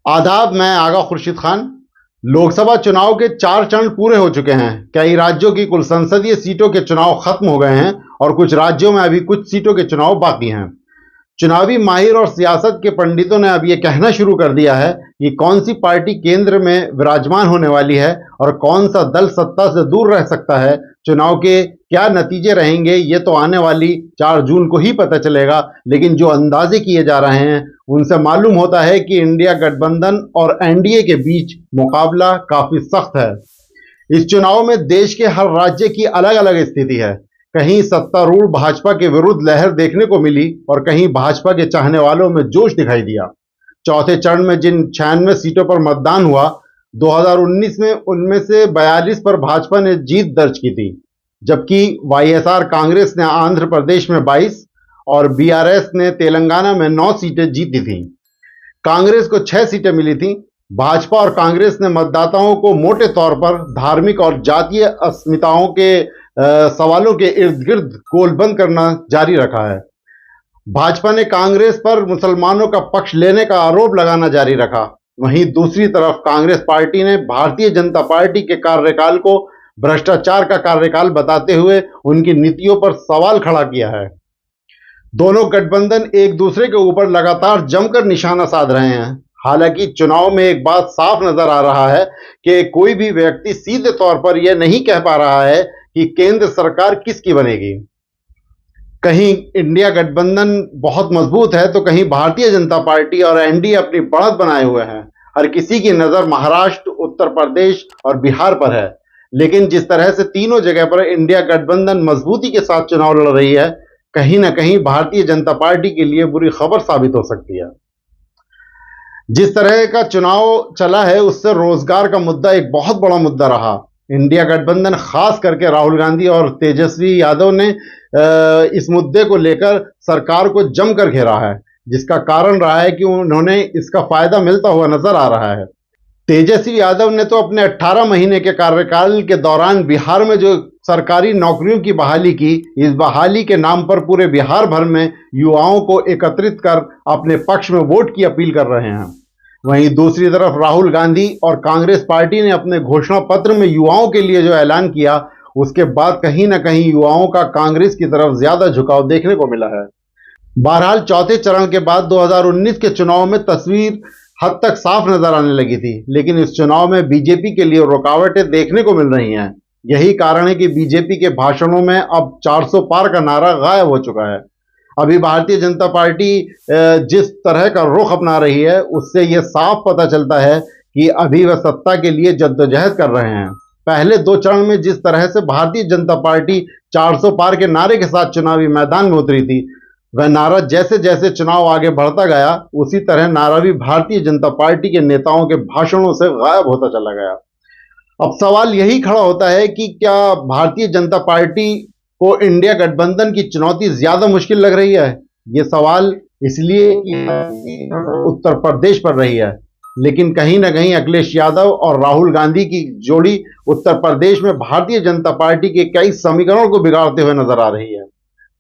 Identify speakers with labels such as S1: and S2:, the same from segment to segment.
S1: आदाब, मैं आगा खुर्शीद खान। लोकसभा चुनाव के 4 चरण पूरे हो चुके हैं। कई राज्यों की कुल संसदीय सीटों के चुनाव खत्म हो गए हैं और कुछ राज्यों में अभी कुछ सीटों के चुनाव बाकी हैं। चुनावी माहिर और सियासत के पंडितों ने अब यह कहना शुरू कर दिया है कि कौन सी पार्टी केंद्र में विराजमान होने वाली है और कौन सा दल सत्ता से दूर रह सकता है। चुनाव के क्या नतीजे रहेंगे ये तो आने वाली 4 जून को ही पता चलेगा, लेकिन जो अंदाजे किए जा रहे हैं उनसे मालूम होता है कि इंडिया गठबंधन और एनडीए के बीच मुकाबला काफी सख्त है। इस चुनाव में देश के हर राज्य की अलग अलग स्थिति है। कहीं सत्तारूढ़ भाजपा के विरुद्ध लहर देखने को मिली और कहीं भाजपा के चाहने वालों में जोश दिखाई दिया। चौथे चरण में जिन 96 सीटों पर मतदान हुआ, 2019 में उनमें से 42 पर भाजपा ने जीत दर्ज की थी, जबकि वाईएसआर कांग्रेस ने आंध्र प्रदेश में 22 और बीआरएस ने तेलंगाना में 9 सीटें जीती थीं। कांग्रेस को 6 सीटें मिली थीं। भाजपा और कांग्रेस ने मतदाताओं को मोटे तौर पर धार्मिक और जातीय अस्मिताओं के सवालों के इर्द गिर्द गोलबंद करना जारी रखा है। भाजपा ने कांग्रेस पर मुसलमानों का पक्ष लेने का आरोप लगाना जारी रखा। वहीं दूसरी तरफ कांग्रेस पार्टी ने भारतीय जनता पार्टी के कार्यकाल को भ्रष्टाचार का कार्यकाल बताते हुए उनकी नीतियों पर सवाल खड़ा किया है। दोनों गठबंधन एक दूसरे के ऊपर लगातार जमकर निशाना साध रहे हैं। हालांकि चुनाव में एक बात साफ नजर आ रहा है कि कोई भी व्यक्ति सीधे तौर पर यह नहीं कह पा रहा है कि केंद्र सरकार किसकी बनेगी। कहीं इंडिया गठबंधन बहुत मजबूत है तो कहीं भारतीय जनता पार्टी और एनडीए अपनी बढ़त बनाए हुए हैं। हर किसी की नजर महाराष्ट्र, उत्तर प्रदेश और बिहार पर है, लेकिन जिस तरह से तीनों जगह पर इंडिया गठबंधन मजबूती के साथ चुनाव लड़ रही है, कहीं ना कहीं भारतीय जनता पार्टी के लिए बुरी खबर साबित हो सकती है। जिस तरह का चुनाव चला है उससे रोजगार का मुद्दा एक बहुत बड़ा मुद्दा रहा। इंडिया गठबंधन खास करके राहुल गांधी और तेजस्वी यादव ने इस मुद्दे को लेकर सरकार को जमकर घेरा है, जिसका कारण रहा है कि उन्होंने इसका फायदा मिलता हुआ नजर आ रहा है। तेजस्वी यादव ने तो अपने 18 महीने के कार्यकाल के दौरान बिहार में जो सरकारी नौकरियों की बहाली की, इस बहाली के नाम पर पूरे बिहार भर में युवाओं को एकत्रित कर अपने पक्ष में वोट की अपील कर रहे हैं। वहीं दूसरी तरफ राहुल गांधी और कांग्रेस पार्टी ने अपने घोषणा पत्र में युवाओं के लिए जो ऐलान किया, उसके बाद कहीं ना कहीं युवाओं का कांग्रेस की तरफ ज्यादा झुकाव देखने को मिला है। बहरहाल चौथे चरण के बाद 2019 के चुनाव में तस्वीर हद तक साफ नजर आने लगी थी, लेकिन इस चुनाव में बीजेपी के लिए रुकावटें देखने को मिल रही हैं। यही कारण है कि बीजेपी के भाषणों में अब 400 पार का नारा गायब हो चुका है। अभी भारतीय जनता पार्टी जिस तरह का रुख अपना रही है, उससे यह साफ पता चलता है कि अभी वह सत्ता के लिए जद्दोजहद कर रहे हैं। पहले 2 चरण में जिस तरह से भारतीय जनता पार्टी 400 पार के नारे के साथ चुनावी मैदान में उतरी थी, वह नारा जैसे जैसे चुनाव आगे बढ़ता गया, उसी तरह नारा भी भारतीय जनता पार्टी के नेताओं के भाषणों से गायब होता चला गया। अब सवाल यही खड़ा होता है कि क्या भारतीय जनता पार्टी को इंडिया गठबंधन की चुनौती ज्यादा मुश्किल लग रही है? ये सवाल इसलिए उत्तर प्रदेश पर रही है, लेकिन कहीं ना कहीं अखिलेश यादव और राहुल गांधी की जोड़ी उत्तर प्रदेश में भारतीय जनता पार्टी के कई समीकरणों को बिगाड़ते हुए नजर आ रही है।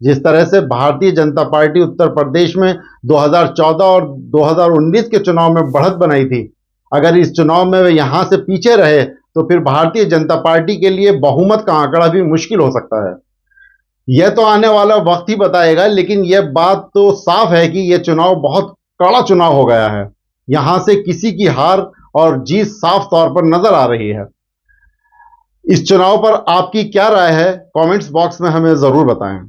S1: जिस तरह से भारतीय जनता पार्टी उत्तर प्रदेश में 2014 और 2019 के चुनाव में बढ़त बनाई थी, अगर इस चुनाव में वे यहां से पीछे रहे तो फिर भारतीय जनता पार्टी के लिए बहुमत का आंकड़ा भी मुश्किल हो सकता है। यह तो आने वाला वक्त ही बताएगा, लेकिन यह बात तो साफ है कि यह चुनाव बहुत कड़ा चुनाव हो गया है। यहां से किसी की हार और जीत साफ तौर पर नजर आ रही है। इस चुनाव पर आपकी क्या राय है? कमेंट्स बॉक्स में हमें जरूर बताएं।